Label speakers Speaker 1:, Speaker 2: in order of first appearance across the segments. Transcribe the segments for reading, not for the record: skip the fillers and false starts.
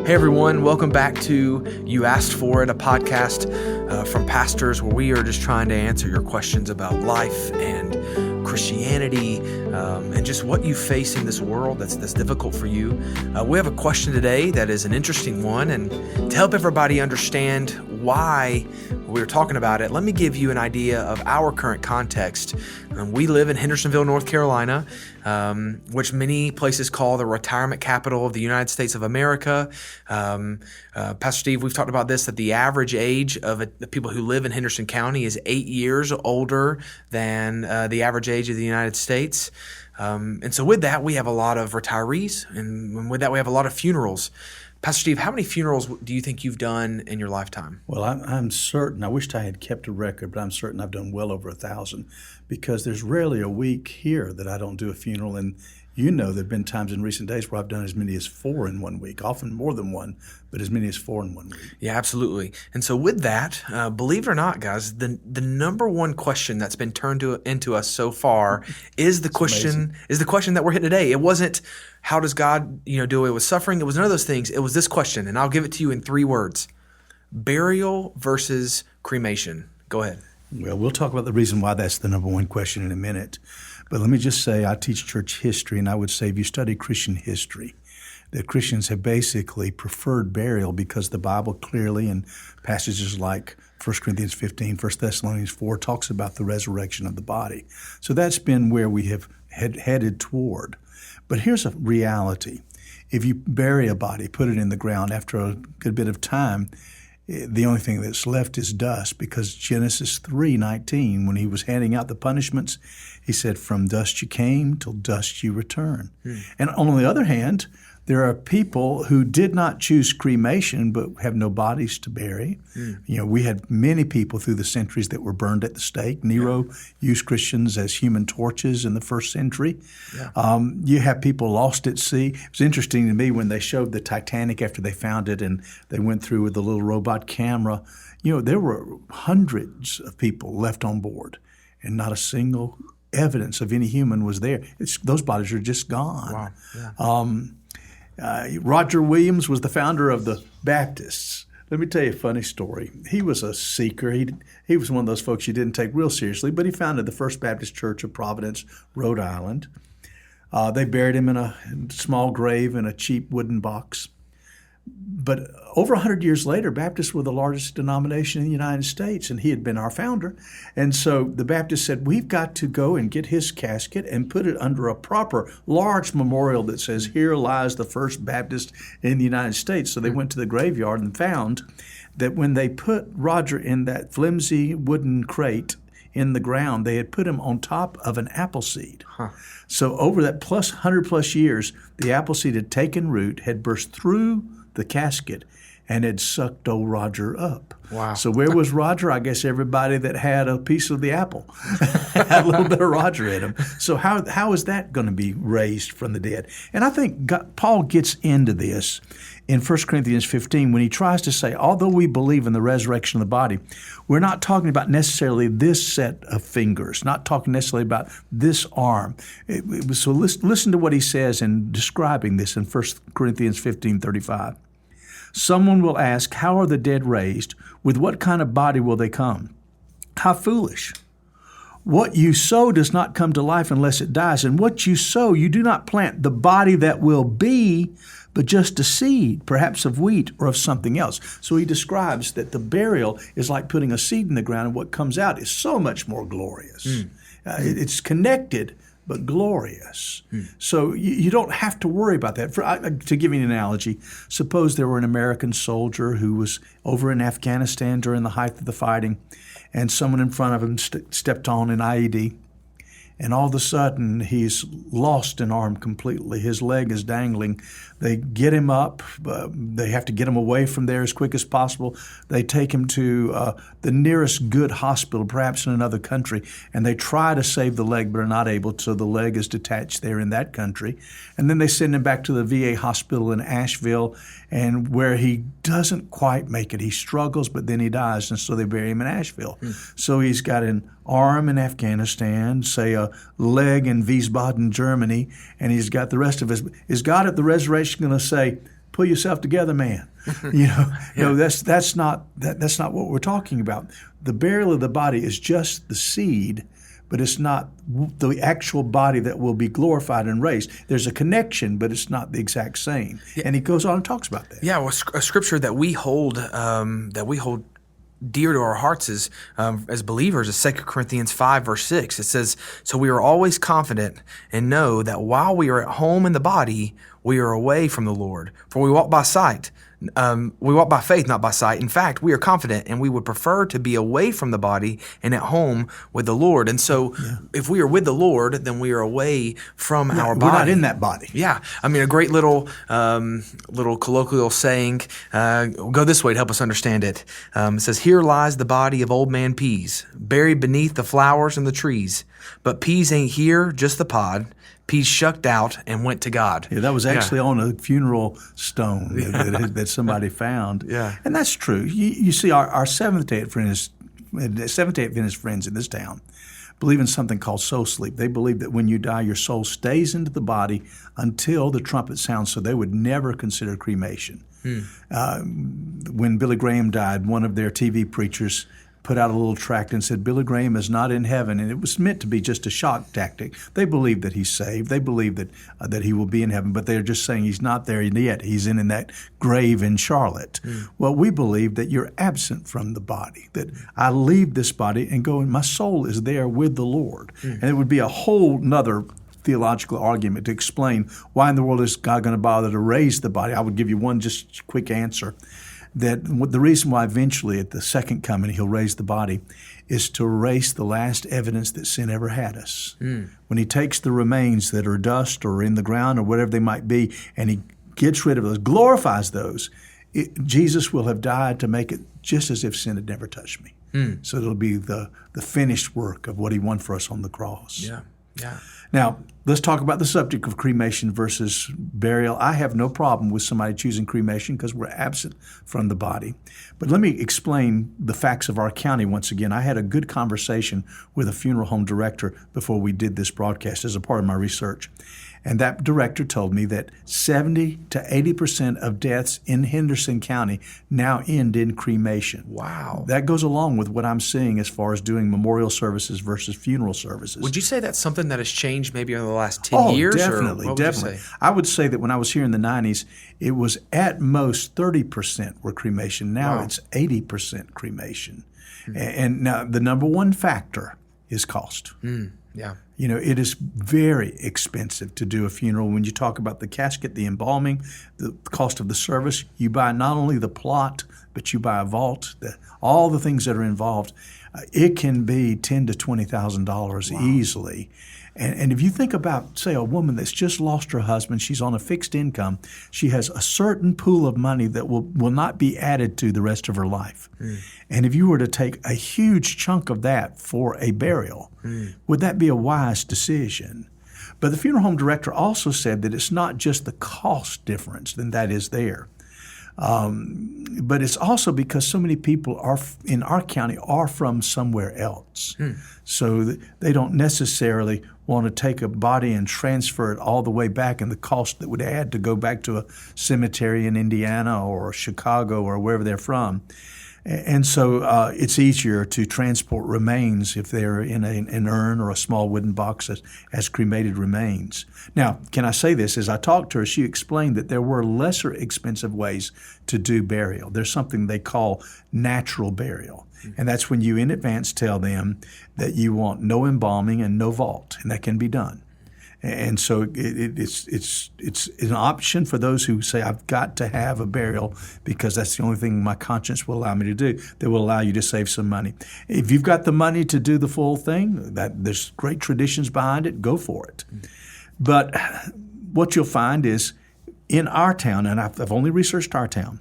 Speaker 1: Hey everyone, welcome back to You Asked For It, a podcast from pastors where we are just trying to answer your questions about life and Christianity and just what you face in this world that's difficult for you. We have a question today that is an interesting one, and to help everybody understand why we're talking about it, let me give you an idea of our current context. We live in Hendersonville, North Carolina, which many places call the retirement capital of the United States of America. Pastor Steve, we've talked about this, that the average age of the people who live in Henderson County is 8 years older than the average age of the United States. And so with that, we have a lot of retirees, and with that, we have a lot of funerals. Pastor Steve, how many funerals do you think you've done in your lifetime?
Speaker 2: Well, I'm certain, I wished I had kept a record, but I'm certain I've done well over 1,000, because there's rarely a week here that I don't do a funeral. And you know there have been times in recent days where I've done as many as 4 in 1 week, often more than one, but as many as 4 in 1 week. Yeah,
Speaker 1: absolutely. And so with that, believe it or not, guys, the number one question that's been turned into us so far is the question that we're hitting today. It wasn't, how does God, do away with suffering? It was none of those things. It was this question, and I'll give it to you in 3 words: burial versus cremation. Go ahead.
Speaker 2: Well, we'll talk about the reason why that's the number one question in a minute. But let me just say, I teach church history, and I would say if you study Christian history, that Christians have basically preferred burial because the Bible clearly, in passages like 1 Corinthians 15, 1 Thessalonians 4, talks about the resurrection of the body. So that's been where we have headed toward. But here's a reality. If you bury a body, put it in the ground, after a good bit of time, the only thing that's left is dust, because Genesis 3:19, when he was handing out the punishments, he said, "From dust you came, till dust you return." And on the other hand, there are people who did not choose cremation but have no bodies to bury. We had many people through the centuries that were burned at the stake. Nero used Christians as human torches in the first century. You have people lost at sea. It was interesting to me when they showed the Titanic after they found it and they went through with the little robot camera. There were hundreds of people left on board, and not a single evidence of any human was there. Those bodies are just gone. Wow. Yeah. Roger Williams was the founder of the Baptists. Let me tell you a funny story. He was a seeker. He was one of those folks you didn't take real seriously, but he founded the First Baptist Church of Providence, Rhode Island. They buried him in a small grave in a cheap wooden box. But over 100 years later, Baptists were the largest denomination in the United States, and he had been our founder. And so the Baptists said, we've got to go and get his casket and put it under a proper large memorial that says, "Here lies the first Baptist in the United States." So they went to the graveyard and found that when they put Roger in that flimsy wooden crate in the ground, they had put him on top of an apple seed. So over that 100 plus years, the apple seed had taken root, had burst through the casket, and had sucked old Roger up.
Speaker 1: Wow.
Speaker 2: So where was Roger? I guess everybody that had a piece of the apple had a little bit of Roger in him. So how is that going to be raised from the dead? And I think Paul gets into this in 1 Corinthians 15 when he tries to say, although we believe in the resurrection of the body, we're not talking about necessarily this set of fingers, not talking necessarily about this arm. So listen to what he says in describing this in 1 Corinthians 15:35. Someone will ask, how are the dead raised? With what kind of body will they come? How foolish. What you sow does not come to life unless it dies. And what you sow, you do not plant the body that will be, but just a seed, perhaps of wheat or of something else. So he describes that the burial is like putting a seed in the ground, and what comes out is so much more glorious. It's connected, but glorious. So you don't have to worry about that. To give you an analogy, suppose there were an American soldier who was over in Afghanistan during the height of the fighting, and someone in front of him stepped on an IED, and all of a sudden he's lost an arm completely. His leg is dangling. They get him up. They have to get him away from there as quick as possible. They take him to the nearest good hospital, perhaps in another country, and they try to save the leg but are not able, so the leg is detached there in that country. And then they send him back to the VA hospital in Asheville, and where he doesn't quite make it. He struggles, but then he dies, and so they bury him in Asheville. So he's got an arm in Afghanistan, say a leg in Wiesbaden, Germany, and he's got the rest of his. Is God at the resurrection going to say, pull yourself together, man. No, that's not what we're talking about. The burial of the body is just the seed, but it's not the actual body that will be glorified and raised. There's a connection, but it's not the exact same. Yeah. And he goes on and talks about that.
Speaker 1: Yeah, well, a scripture that we hold dear to our hearts is, as believers, is 2 Corinthians 5, verse 6. It says, "So we are always confident and know that while we are at home in the body, we are away from the Lord. For we walk by sight. We walk by faith, not by sight. In fact, we are confident, and we would prefer to be away from the body and at home with the Lord." And so if we are with the Lord, then we are away from our body.
Speaker 2: We're not in that body.
Speaker 1: Yeah. I mean, a great little colloquial saying, go this way to help us understand it. It says, "Here lies the body of old man Peas, buried beneath the flowers and the trees. But Peas ain't here, just the pod. Peas shucked out and went to God."
Speaker 2: Yeah, that was actually on a funeral stone that somebody found.
Speaker 1: Yeah.
Speaker 2: And that's true. You see, our Seventh-day Adventist friends in this town believe in something called soul sleep. They believe that when you die, your soul stays into the body until the trumpet sounds, so they would never consider cremation. When Billy Graham died, one of their TV preachers put out a little tract and said, "Billy Graham is not in heaven," and it was meant to be just a shock tactic. They believe that he's saved. They believe that he will be in heaven, but they're just saying he's not there yet. He's in that grave in Charlotte. Well, we believe that you're absent from the body, that I leave this body and go, and my soul is there with the Lord. And it would be a whole nother theological argument to explain why in the world is God going to bother to raise the body. I would give you one just quick answer. That the reason why eventually at the second coming he'll raise the body is to erase the last evidence that sin ever had us. When he takes the remains that are dust or in the ground or whatever they might be, and he gets rid of those, glorifies those, Jesus will have died to make it just as if sin had never touched me. So it'll be the finished work of what he won for us on the cross.
Speaker 1: Yeah.
Speaker 2: Now, let's talk about the subject of cremation versus burial. I have no problem with somebody choosing cremation because we're absent from the body. But let me explain the facts of our county once again. I had a good conversation with a funeral home director before we did this broadcast as a part of my research. And that director told me that 70 to 80% of deaths in Henderson County now end in cremation.
Speaker 1: Wow.
Speaker 2: That goes along with what I'm seeing as far as doing memorial services versus funeral services.
Speaker 1: Would you say that's something that has changed maybe over the last 10 years?
Speaker 2: Definitely, definitely. I would say that when I was here in the 90s, it was at most 30% were cremation. Now it's 80% cremation. And now the number one factor is cost.
Speaker 1: Yeah.
Speaker 2: You know, it is very expensive to do a funeral. When you talk about the casket, the embalming, the cost of the service, you buy not only the plot, but you buy a vault, all the things that are involved. It can be $10,000 to $20,000 easily. And if you think about, say, a woman that's just lost her husband, she's on a fixed income, she has a certain pool of money that will not be added to the rest of her life. And if you were to take a huge chunk of that for a burial, would that be a wise decision? But the funeral home director also said that it's not just the cost difference that is there. But it's also because so many people in our county are from somewhere else. So they don't necessarily want to take a body and transfer it all the way back, and the cost that would add to go back to a cemetery in Indiana or Chicago or wherever they're from. And so it's easier to transport remains if they're in an urn or a small wooden box as cremated remains. Now, can I say this? As I talked to her, she explained that there were lesser expensive ways to do burial. There's something they call natural burial. And that's when you in advance tell them that you want no embalming and no vault, and that can be done. And so it's an option for those who say, I've got to have a burial because that's the only thing my conscience will allow me to do. That will allow you to save some money. If you've got the money to do the full thing, there's great traditions behind it, go for it. But what you'll find is in our town, and I've only researched our town,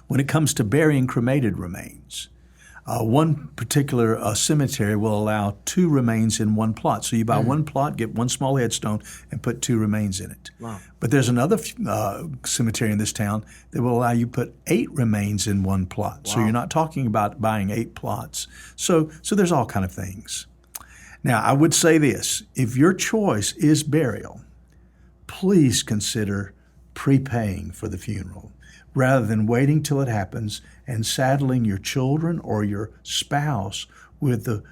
Speaker 2: when it comes to burying cremated remains, one particular cemetery will allow 2 remains in one plot. So you buy one plot, get one small headstone, and put 2 remains in it.
Speaker 1: Wow.
Speaker 2: But there's another cemetery in this town that will allow you to put 8 remains in one plot. Wow. So you're not talking about buying 8 plots. So there's all kind of things. Now, I would say this. If your choice is burial, please consider prepaying for the funeral rather than waiting till it happens and saddling your children or your spouse with the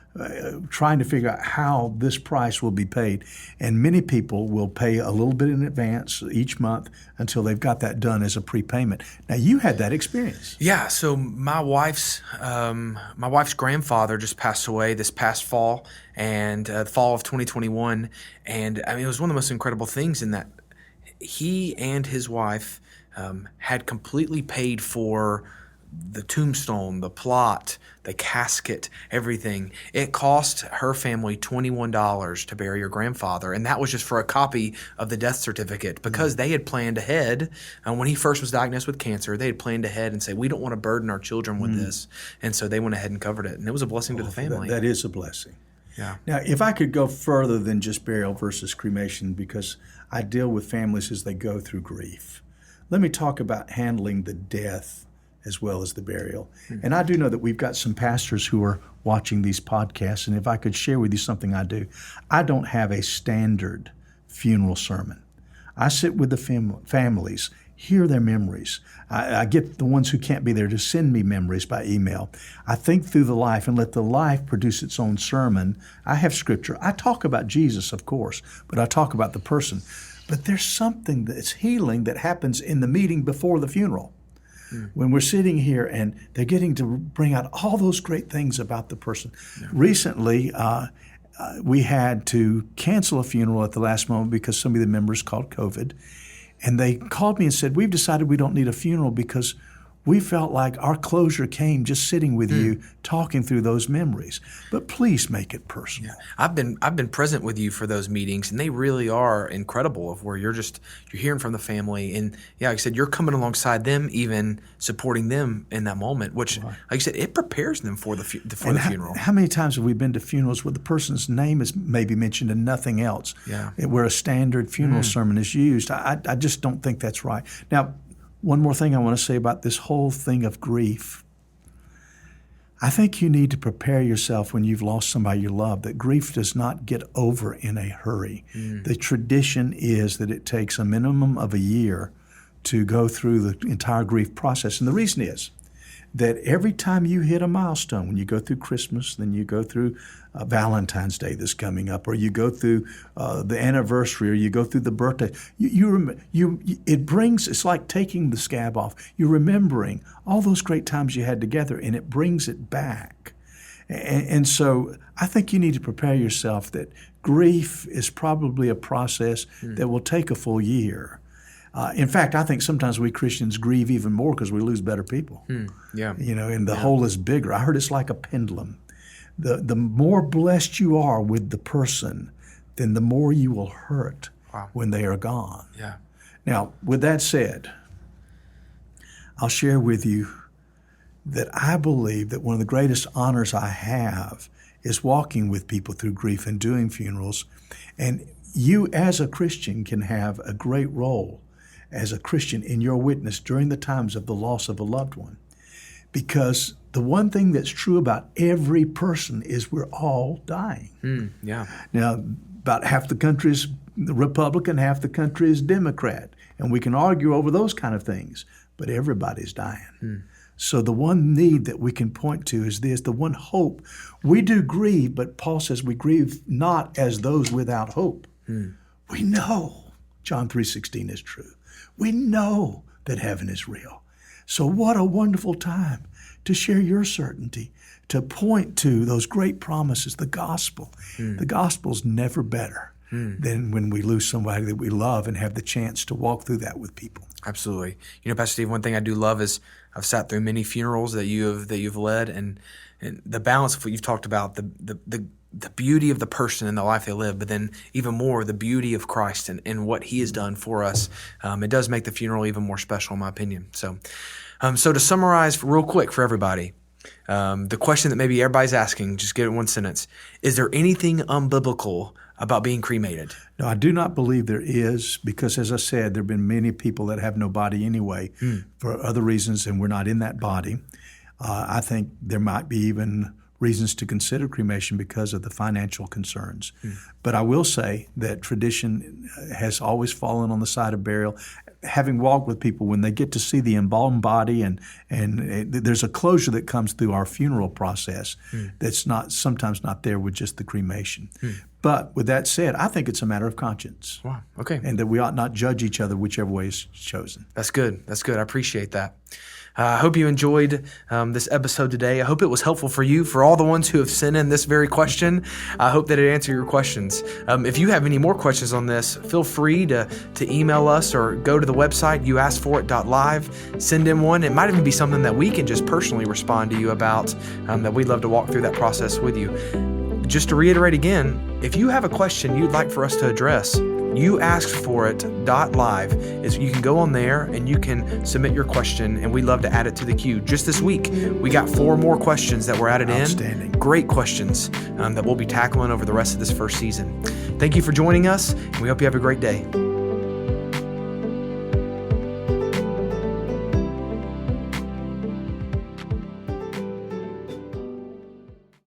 Speaker 2: trying to figure out how this price will be paid. And many people will pay a little bit in advance each month until they've got that done as a prepayment. Now, you had that experience.
Speaker 1: Yeah. So my wife's grandfather just passed away this past fall, and the fall of 2021. And I mean, it was one of the most incredible things in that he and his wife had completely paid for the tombstone, the plot, the casket, everything. It cost her family $21 to bury your grandfather, and that was just for a copy of the death certificate because they had planned ahead. When he first was diagnosed with cancer, they had planned ahead and say, we don't want to burden our children with this. And so they went ahead and covered it, and it was a blessing to the family.
Speaker 2: That is a blessing.
Speaker 1: Yeah.
Speaker 2: Now, if I could go further than just burial versus cremation, because I deal with families as they go through grief, let me talk about handling the death as well as the burial. And I do know that we've got some pastors who are watching these podcasts, and if I could share with you something I do, I don't have a standard funeral sermon. I sit with the families, hear their memories. I get the ones who can't be there to send me memories by email. I think through the life and let the life produce its own sermon. I have scripture. I talk about Jesus, of course, but I talk about the person. But there's something that's healing that happens in the meeting before the funeral. When we're sitting here and they're getting to bring out all those great things about the person. Yeah. Recently, we had to cancel a funeral at the last moment because some of the members caught COVID. And they called me and said, we've decided we don't need a funeral because we felt like our closure came just sitting with you, talking through those memories. But please make it personal.
Speaker 1: Yeah. I've been present with you for those meetings, and they really are incredible. Of where you're hearing from the family, and yeah, like I said, you're coming alongside them, even supporting them in that moment. Which, like I said, it prepares them for the funeral.
Speaker 2: How many times have we been to funerals where the person's name is maybe mentioned and nothing else?
Speaker 1: Yeah,
Speaker 2: where a standard funeral sermon is used. I just don't think that's right. Now, one more thing I want to say about this whole thing of grief. I think you need to prepare yourself when you've lost somebody you love, that grief does not get over in a hurry. The tradition is that it takes a minimum of a year to go through the entire grief process. And the reason is that every time you hit a milestone, when you go through Christmas, then you go through Valentine's Day that's coming up, or you go through the anniversary, or you go through the birthday, it's like taking the scab off. You're remembering all those great times you had together, and it brings it back. And so I think you need to prepare yourself that grief is probably a process that will take a full year. In fact, I think sometimes we Christians grieve even more because we lose better people.
Speaker 1: Yeah.
Speaker 2: And the hole is bigger. I heard it's like a pendulum. The more blessed you are with the person, then the more you will hurt when they are gone.
Speaker 1: Yeah.
Speaker 2: Now, with that said, I'll share with you that I believe that one of the greatest honors I have is walking with people through grief and doing funerals. And you as a Christian can have a great role as a Christian in your witness during the times of the loss of a loved one. Because the one thing that's true about every person is we're all dying.
Speaker 1: Yeah.
Speaker 2: Now, about half the country is Republican, half the country is Democrat. And we can argue over those kind of things, but everybody's dying. So the one need that we can point to is this, the one hope. We do grieve, but Paul says we grieve not as those without hope. We know John 3:16 is true. We know that heaven is real. So what a wonderful time to share your certainty, to point to those great promises, the gospel. The gospel's never better than when we lose somebody that we love and have the chance to walk through that with people.
Speaker 1: Absolutely. Pastor Steve, one thing I do love is I've sat through many funerals that you've led, and the balance of what you've talked about, the beauty of the person and the life they live, but then even more the beauty of Christ and what He has done for us. It does make the funeral even more special, in my opinion. So to summarize real quick for everybody, the question that maybe everybody's asking, just get it in one sentence: is there anything unbiblical about being cremated?
Speaker 2: No, I do not believe there is, because as I said, there have been many people that have no body anyway for other reasons, and we're not in that body. I think there might be even reasons to consider cremation because of the financial concerns. But I will say that tradition has always fallen on the side of burial. Having walked with people, when they get to see the embalmed body, and there's a closure that comes through our funeral process that's sometimes not there with just the cremation. But with that said, I think it's a matter of conscience.
Speaker 1: Wow. Okay.
Speaker 2: And that we ought not judge each other whichever way is chosen.
Speaker 1: That's good. That's good. I appreciate that. I hope you enjoyed this episode today. I hope it was helpful for you. For all the ones who have sent in this very question, I hope that it answered your questions. If you have any more questions on this, feel free to email us or go to the website, youaskforit.live, send in one. It might even be something that we can just personally respond to you about, that we'd love to walk through that process with you. Just to reiterate again, if you have a question you'd like for us to address, youaskforit.live is you can go on there and you can submit your question, and we'd love to add it to the queue. Just this week, we got 4 more questions that were added in. Great questions that we'll be tackling over the rest of this first season. Thank you for joining us, and we hope you have a great day.